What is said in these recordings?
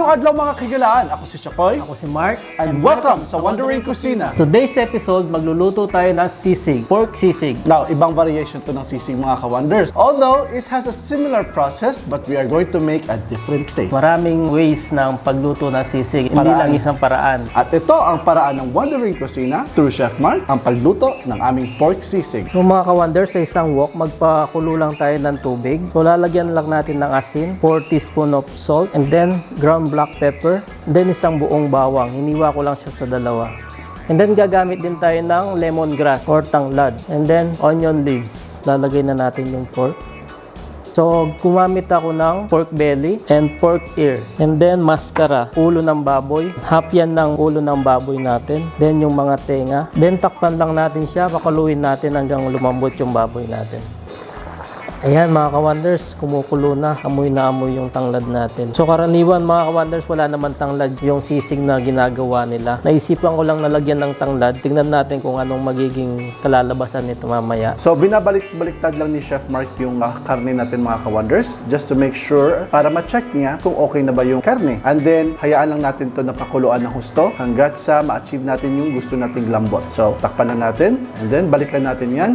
Mayong adlaw mga kigalaan, ako si Chakoy. Ako si Mark. And welcome sa Wondering Kusina. Today's episode, magluluto tayo ng sisig, pork sisig. Now, ibang variation to ng sisig mga ka-wonders. Although, it has a similar process, but we are going to make a different take. Maraming ways ng pagluto ng sisig, hindi lang isang paraan. At ito ang paraan ng Wondering Kusina through Chef Mark, ang pagluto ng aming pork sisig. So mga ka-wonders, sa isang wok, magpakulo lang tayo ng tubig. So lalagyan lang natin ng asin, 4 teaspoon of salt, and then ground black pepper, and then isang buong bawang. Hiniwa ko lang siya sa dalawa. And then gagamit din tayo ng lemongrass or tanglad. And then onion leaves. Lalagay na natin yung pork. So gumamit ako ng pork belly and pork ear. And then mascara, ulo ng baboy. Half yan ng ulo ng baboy natin. Then yung mga tenga. Then takpan lang natin siya, pakuluin natin hanggang lumambot yung baboy natin. Ayan mga ka-wonders, kumukulo na amoy yung tanglad natin. So karaniwan mga ka-wonders, wala naman tanglad yung sisig na ginagawa nila. Naisipan ko lang nalagyan ng tanglad. Tingnan natin kung anong magiging kalalabasan nito mamaya. So binabalik-baliktad lang ni Chef Mark yung karne natin mga ka-wonders, just to make sure, para ma-check niya kung okay na ba yung karne. And then hayaan lang natin to na pakuluan ng husto hanggat sa ma-achieve natin yung gusto nating lambot. So takpan na natin and then balikan natin yan.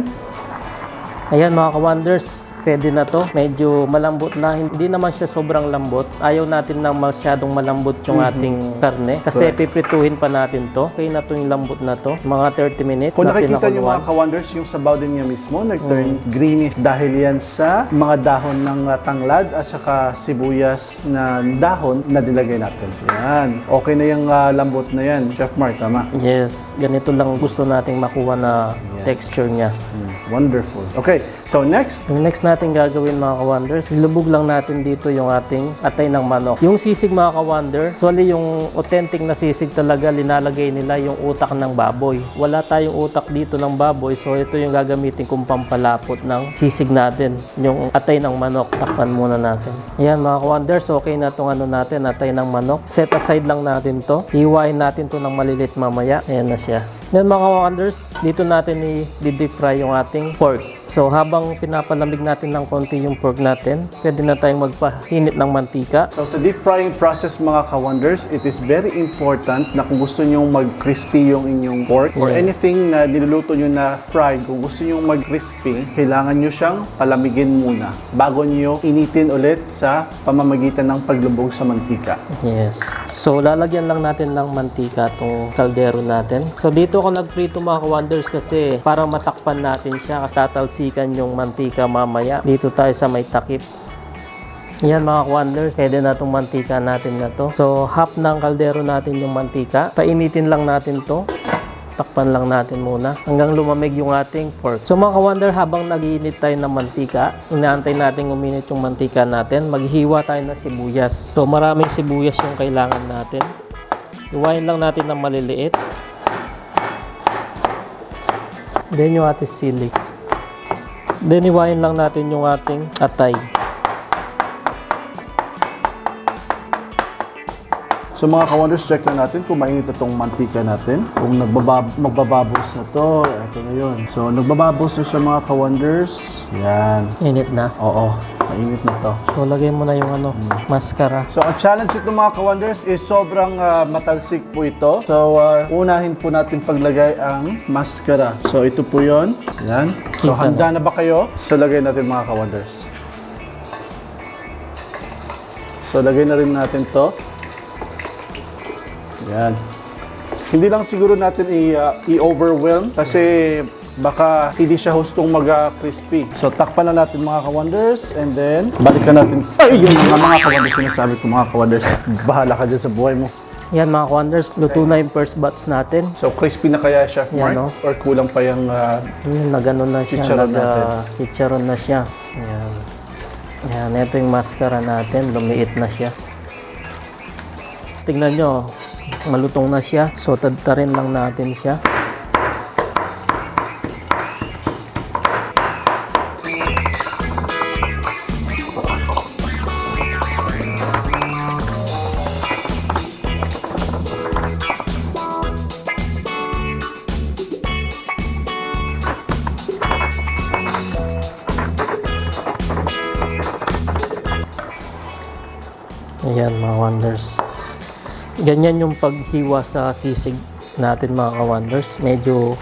Ayan mga ka-wonders, pwede na to. Medyo malambot na. Hindi naman siya sobrang lambot. Ayaw natin na masyadong malambot yung ating karne. Kasi piprituhin pa natin to. Okay na to yung lambot na to. Mga 30 minutes. Kung nakikita nyo mga ka-wonders, yung sabaw din niya mismo, nag-turn greenish dahil yan sa mga dahon ng tanglad at saka sibuyas na dahon na nilagay natin. Yan. Okay na yung lambot na yan. Chef Mark, tama? Yes. Ganito lang gusto nating makuha na texture niya. Wonderful. Okay. So next. Yung next natin gagawin mga ka-wonders, ilubog lang natin dito yung ating atay ng manok. Yung sisig mga ka-wonder, actually yung authentic na sisig talaga, linalagay nila yung utak ng baboy. Wala tayong utak dito ng baboy, so ito yung gagamitin kong pampalapot ng sisig natin. Yung atay ng manok, takpan muna natin. Ayan mga ka-wonders, okay na itong natin, atay ng manok. Set aside lang natin to. Iwain natin to ng malilit mamaya. Ayan na siya. Then mga ka-wonders, dito natin i-deep fry yung ating pork. So habang pinapalamig natin ng konti yung pork natin, pwede na tayong magpahinit ng mantika. So sa deep frying process mga ka-wonders, it is very important na kung gusto nyo mag-crispy yung inyong pork or anything na niluluto nyo na fried, kung gusto nyo mag-crispy, kailangan nyo siyang palamigin muna bago nyo initin ulit sa pamamagitan ng paglubog sa mantika. Yes. So lalagyan lang natin ng mantika itong kaldero natin. So dito ako nagprito mga ka-wonders kasi para matakpan natin siya kasi tatalsikan yung mantika mamaya. Dito tayo sa may takip. Yan mga ka-wonders, pwede na itong mantika natin na to. So half ng kaldero natin yung mantika. Painitin lang natin to. Takpan lang natin muna hanggang lumamig yung ating pork. So mga ka-wonder, habang nag-iinit tayo ng mantika, inaantay natin uminit yung mantika natin, maghihiwa tayo ng sibuyas. So maraming sibuyas yung kailangan natin. Iwain lang natin ng maliliit. Then yung ating sili. Then iwain lang natin yung ating atay. So mga ka-wonders, check lang natin kung mainit na itong mantika natin. Kung magbababos na to, ito na yun. So nagbababos na siya mga ka-wonders. Yan. Init na? Oo, mainit na to. So lagay mo na yung mascara. So ang challenge ito mga ka-wonders is sobrang matalsik po ito. So unahin po natin paglagay ang mascara. So ito po yun. Yan. So handa na ba kayo? So lagay natin mga ka-wonders. So lagay na rin natin to. Yan. Hindi lang siguro natin i-overwhelm kasi baka hindi siya hustong mag-crispy. So takpan na natin mga ka-wonders and then balikan natin. Ay, yun mga ka-wonders, sinasabi ko mga ka-wonders. Bahala ka dyan sa buhay mo. Yan mga ka-wonders, luto na yung first batch natin. So crispy na kaya Chef Mark? Yan, no? Or kulang pa yung nagano na siya, chicharon na siya. Yan. Yan, ito yung mascara natin, lumiit na siya. Tingnan nyo, malutong na siya. So tadtarin lang natin siya. Ayan mga wonders. Ganyan yung paghiwa sa sisig natin mga ka-wonders. Medyo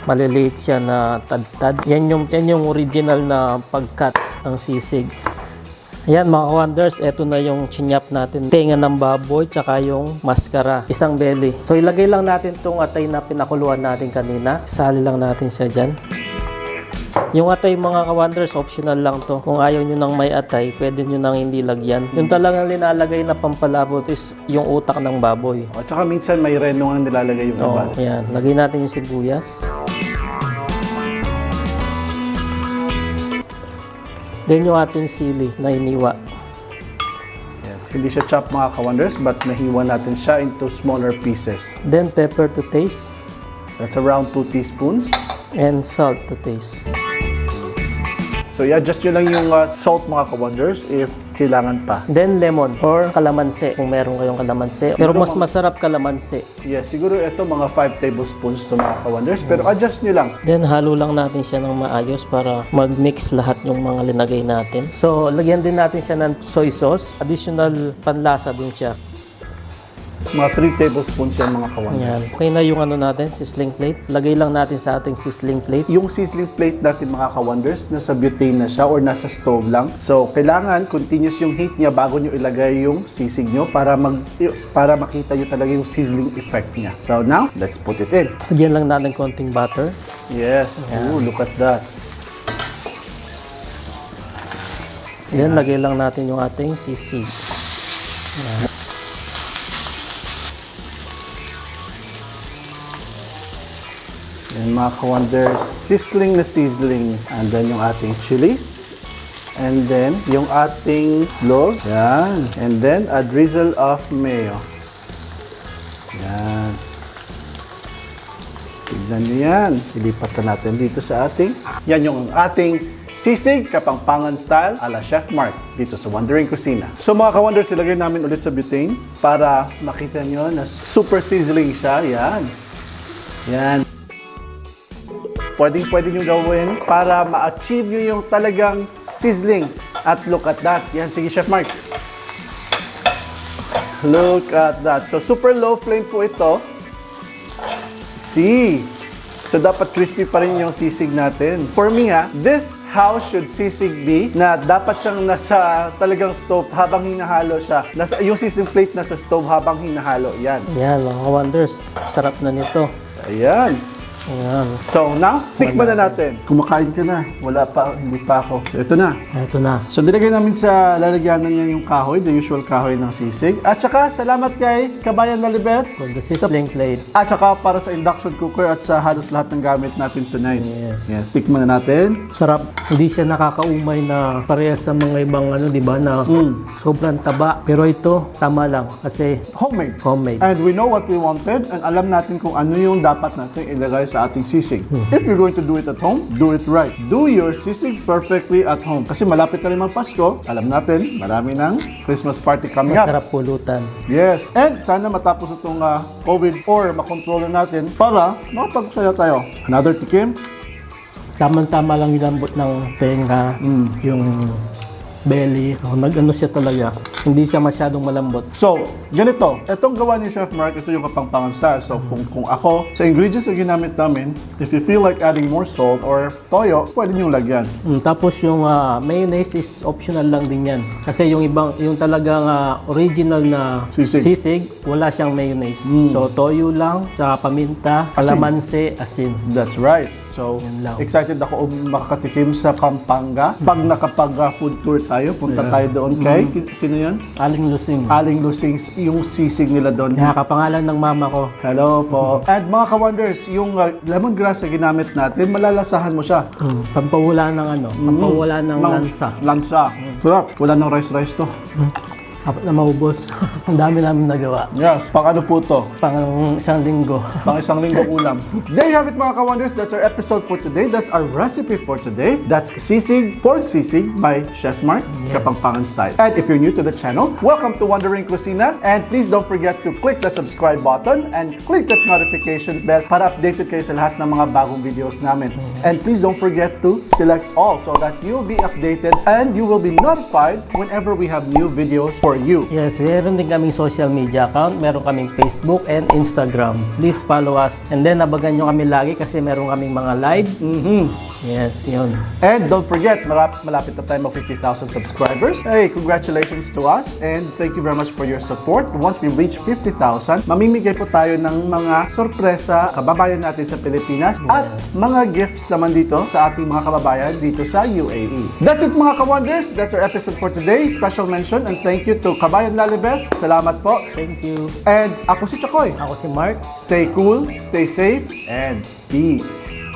maliliit siya na tad-tad. Yan yung original na pag-cut ng sisig. Ayan mga ka-wonders, eto na yung chinyap natin. Tenga ng baboy, tsaka yung maskara. Isang belly. So ilagay lang natin tong atay na pinakuluan natin kanina. Sali lang natin siya dyan. Yung atay mga ka-wonders, optional lang to. Kung ayaw nyo nang may atay, pwede nyo nang hindi lagyan. Yung talagang linalagay na pampalabot is yung utak ng baboy. At saka minsan may reno ang nilalagay yung iba. Ayan. Lagay natin yung sibuyas. Then yung ating sili na iniwa. Yes, hindi siya chop mga ka-wonders, but nahiwa natin siya into smaller pieces. Then pepper to taste. That's around 2 teaspoons. And salt to taste. So i-adjust nyo lang yung salt mga ka-wonders if kailangan pa. Then lemon or kalamansi kung meron kayong kalamansi. Pero mas masarap kalamansi. Yes, siguro ito mga 5 tablespoons to mga ka-wonders, pero adjust nyo lang. Then halo lang natin siya ng maayos para mag-mix lahat yung mga linagay natin. So lagyan din natin siya ng soy sauce. Additional panlasa din siya. Mga 3 tablespoons yan mga ka-wonders. Yan. Okay na yung ano natin, sizzling plate. Lagay lang natin sa ating sizzling plate. Yung sizzling plate natin mga ka-wonders, nasa butane na siya or nasa stove lang. So, kailangan continuous yung heat niya bago nyo ilagay yung sisig nyo para makita nyo talaga yung sizzling effect niya. So, now, let's put it in. Lagyan lang natin konting butter. Yes. Ooh, look at that. Then, lagay lang natin yung ating sisig. Yan. And mga ka-wonders, sizzling na sizzling. And then yung ating chillis. And then yung ating log. Yan. And then a drizzle of mayo. Yan. Tignan nyo yan. Ilipat na natin dito sa ating. Yan yung ating sisig Kapampangan style ala Chef Mark dito sa Wondering Kusina. So mga ka-wonders, ilagay namin ulit sa butane para makita nyo na super sizzling siya. Yan. Yan. Pwede nyo gawin para ma-achieve nyo yung talagang sizzling. At look at that. Yan, sige Chef Mark. Look at that. So, super low flame po ito. See? So, dapat crispy pa rin yung sisig natin. For me this how should sisig be, na dapat siyang nasa talagang stove habang hinahalo siya. Yung sizzling plate nasa stove habang hinahalo. Yan. Yan, mga wonders. Sarap na nito. Ayan. Ayan. So now, tikman na natin. Kumakain ka na. Wala pa, hindi pa ako. So ito na. Ito na. So nilagay namin sa lalagyanan niya yung kahoy, the usual kahoy ng sisig. At saka salamat kay Kabayan Nalibet. For the sizzling plate. At saka para sa induction cooker at sa halos lahat ng gamit natin tonight. Yes. Yes. Tikman na natin. Sarap. Hindi siya nakakaumay na parehas sa mga ibang di ba, na sobrang taba. Pero ito, tama lang kasi Homemade. homemade. And we know what we wanted and alam natin kung ano yung dapat natin ilagay sa ating sisig. If you're going to do it at home, do it right. Do your sisig perfectly at home. Kasi malapit na rin ang Pasko. Alam natin, marami ng Christmas party coming up. Masarap pulutan. Yes. And sana matapos itong COVID or makontrol natin para makapagsaya tayo. Another tikim. Tamang-tama lang yung lambot ng tenga, yung belly. Nag-ano siya talaga. Hindi siya masyadong malambot. So, ganito. Itong gawa ni Chef Mark, ito yung Kapampangan style. So, kung ako, sa ingredients na ginamit namin, if you feel like adding more salt or toyo, pwede niyong lagyan. Tapos yung mayonnaise is optional lang din yan. Kasi yung talagang original na sisig, wala siyang mayonnaise. So, toyo lang, sa paminta, kalamansi, asin. That's right. So, excited ako makakatikim sa Pampanga. Pag nakapag-food tour tayo, punta tayo doon kay, sino yun? Aling Lusing. Aling Lusing, yung sisig nila doon. Nakakapangalan ng mama ko. Hello po. And mga ka-wonders, yung lemongrass na ginamit natin, malalasahan mo siya. Pampawala ng pampawala ng lansa. Lansa. Sarap. Wala ng rice to. Apat na maubos. Ang dami namin nagawa. Yes. Pang ano po to? Pang isang linggo. Pang isang linggo ulam. There you have it mga ka-wonders. That's our episode for today. That's our recipe for today. That's sisig, pork sisig by Chef Mark, Kapampangan style. And if you're new to the channel, welcome to Wondering Kusina. And please don't forget to click that subscribe button and click that notification bell para updated kayo sa lahat ng mga bagong videos namin. And please don't forget to select all so that you'll be updated and you will be notified whenever we have new videos for for you. Yes, meron din kaming social media account. Meron kaming Facebook and Instagram. Please follow us. And then, abagan nyo kami lagi kasi meron kaming mga live. Yes, yun. And don't forget, malapit na tayo mag 50,000 subscribers. Hey, congratulations to us and thank you very much for your support. Once we reach 50,000, mamimigay po tayo ng mga sorpresa kababayan natin sa Pilipinas at mga gifts naman dito sa ating mga kababayan dito sa UAE. That's it mga ka-wonders. That's our episode for today. Special mention and thank you to Kabayan Lalibet. Salamat po. Thank you. And ako si Chakoy. Ako si Mark. Stay cool, stay safe, and peace.